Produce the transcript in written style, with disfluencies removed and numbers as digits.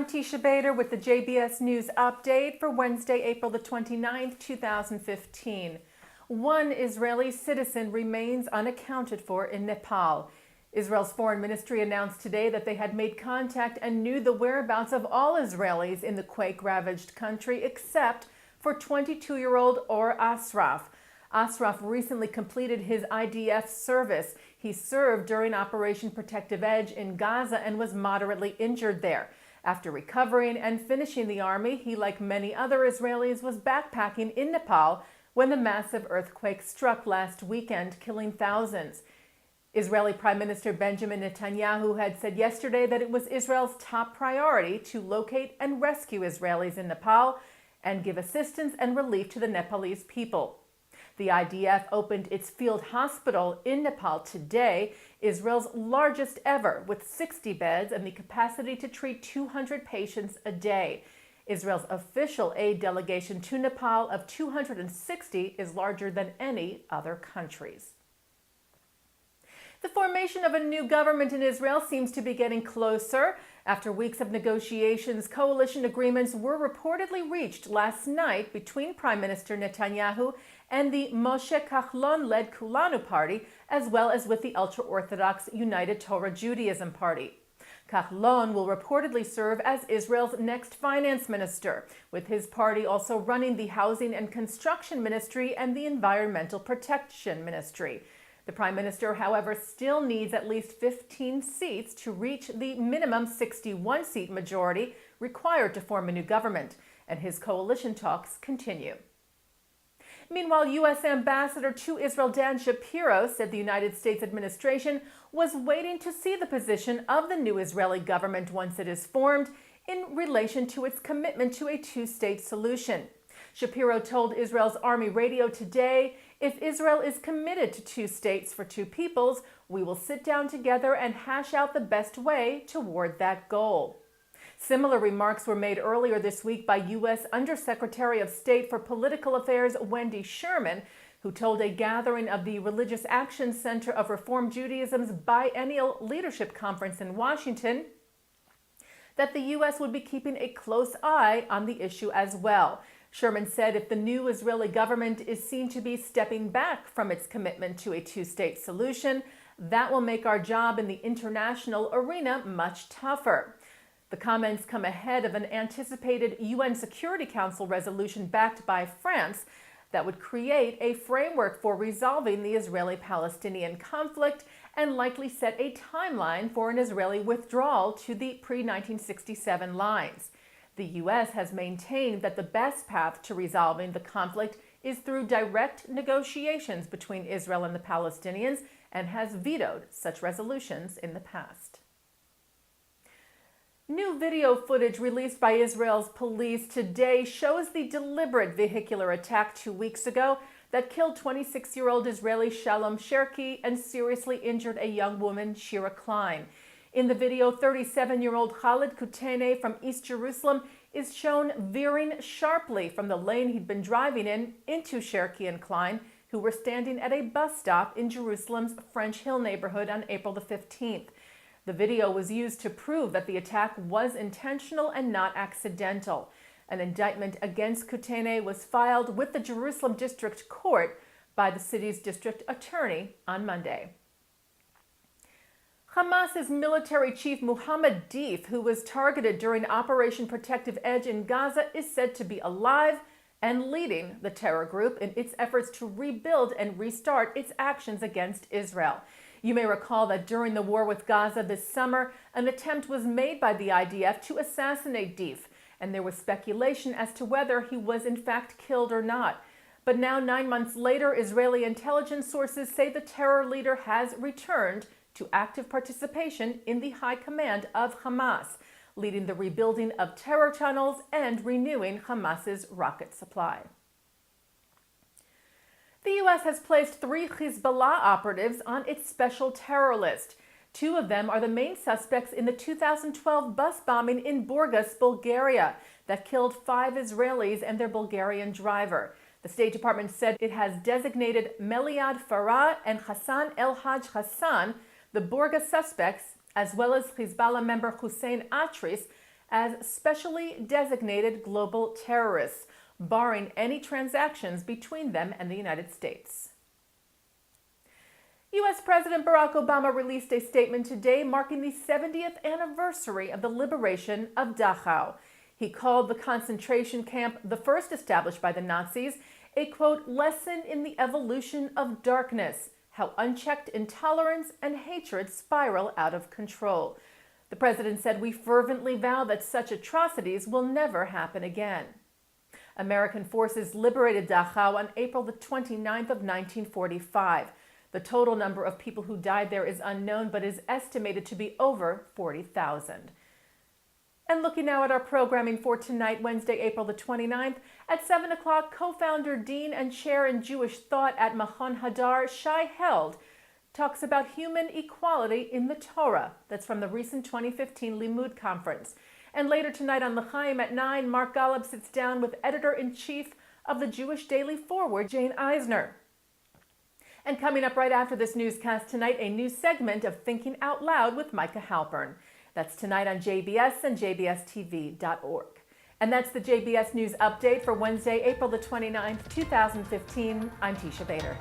I'm Teisha Bader with the JBS News Update for Wednesday, April the 29th, 2015. One Israeli citizen remains unaccounted for in Nepal. Israel's foreign ministry announced today that they had made contact and knew the whereabouts of all Israelis in the quake-ravaged country except for 22-year-old Or Asraf. Asraf recently completed his IDF service. He served during Operation Protective Edge in Gaza and was moderately injured there. After recovering and finishing the army, he, like many other Israelis, was backpacking in Nepal when the massive earthquake struck last weekend, killing thousands. Israeli Prime Minister Benjamin Netanyahu had said yesterday that it was Israel's top priority to locate and rescue Israelis in Nepal and give assistance and relief to the Nepalese people. The IDF opened its field hospital in Nepal today, Israel's largest ever, with 60 beds and the capacity to treat 200 patients a day. Israel's official aid delegation to Nepal of 260 is larger than any other country's. The formation of a new government in Israel seems to be getting closer. After weeks of negotiations, coalition agreements were reportedly reached last night between Prime Minister Netanyahu and the Moshe Kahlon-led Kulanu Party, as well as with the ultra-Orthodox United Torah Judaism Party. Kahlon will reportedly serve as Israel's next finance minister, with his party also running the Housing and Construction Ministry and the Environmental Protection Ministry. The Prime Minister, however, still needs at least 15 seats to reach the minimum 61-seat majority required to form a new government, and his coalition talks continue. Meanwhile, U.S. Ambassador to Israel Dan Shapiro said the United States administration was waiting to see the position of the new Israeli government once it is formed in relation to its commitment to a two-state solution. Shapiro told Israel's Army Radio today, "If Israel is committed to two states for two peoples, we will sit down together and hash out the best way toward that goal." Similar remarks were made earlier this week by U.S. Undersecretary of State for Political Affairs Wendy Sherman, who told a gathering of the Religious Action Center of Reform Judaism's biennial leadership conference in Washington that the U.S. would be keeping a close eye on the issue as well. Sherman said if the new Israeli government is seen to be stepping back from its commitment to a two-state solution, that will make our job in the international arena much tougher. The comments come ahead of an anticipated UN Security Council resolution backed by France that would create a framework for resolving the Israeli-Palestinian conflict and likely set a timeline for an Israeli withdrawal to the pre-1967 lines. The U.S. has maintained that the best path to resolving the conflict is through direct negotiations between Israel and the Palestinians and has vetoed such resolutions in the past. New video footage released by Israel's police today shows the deliberate vehicular attack 2 weeks ago that killed 26-year-old Israeli Shalom Cherki and seriously injured a young woman, Shira Klein. In the video, 37-year-old Khalid Kutene from East Jerusalem is shown veering sharply from the lane he'd been driving in into Cherki and Klein, who were standing at a bus stop in Jerusalem's French Hill neighborhood on April the 15th. The video was used to prove that the attack was intentional and not accidental. An indictment against Kutene was filed with the Jerusalem District Court by the city's district attorney on Monday. Hamas's military chief Mohammed Deif, who was targeted during Operation Protective Edge in Gaza, is said to be alive and leading the terror group in its efforts to rebuild and restart its actions against Israel. You may recall that during the war with Gaza this summer, an attempt was made by the IDF to assassinate Deif, and there was speculation as to whether he was in fact killed or not. But now, 9 months later, Israeli intelligence sources say the terror leader has returned to active participation in the high command of Hamas, leading the rebuilding of terror tunnels and renewing Hamas's rocket supply. The U.S. has placed 3 Hezbollah operatives on its special terror list. 2 of them are the main suspects in the 2012 bus bombing in Burgas, Bulgaria, that killed 5 Israelis and their Bulgarian driver. The State Department said it has designated Meliad Farah and Hassan El-Haj Hassan, the Burgas suspects, as well as Hezbollah member Hussein Atris, as specially designated global terrorists, barring any transactions between them and the United States. U.S. President Barack Obama released a statement today marking the 70th anniversary of the liberation of Dachau. He called the concentration camp, the first established by the Nazis, a, quote, lesson in the evolution of darkness, how unchecked intolerance and hatred spiral out of control. The president said, "We fervently vow that such atrocities will never happen again." American forces liberated Dachau on April the 29th of 1945. The total number of people who died there is unknown, but is estimated to be over 40,000. And looking now at our programming for tonight, Wednesday, April the 29th, at 7 o'clock, co-founder, dean, and chair in Jewish thought at Machon Hadar, Shai Held, talks about human equality in the Torah. That's from the recent 2015 Limud Conference. And later tonight on L'Chaim at 9, Mark Golub sits down with editor-in-chief of the Jewish Daily Forward, Jane Eisner. And coming up right after this newscast tonight, a new segment of Thinking Out Loud with Micah Halpern. That's tonight on JBS and jbstv.org. And that's the JBS News Update for Wednesday, April the 29th, 2015. I'm Teisha Bader.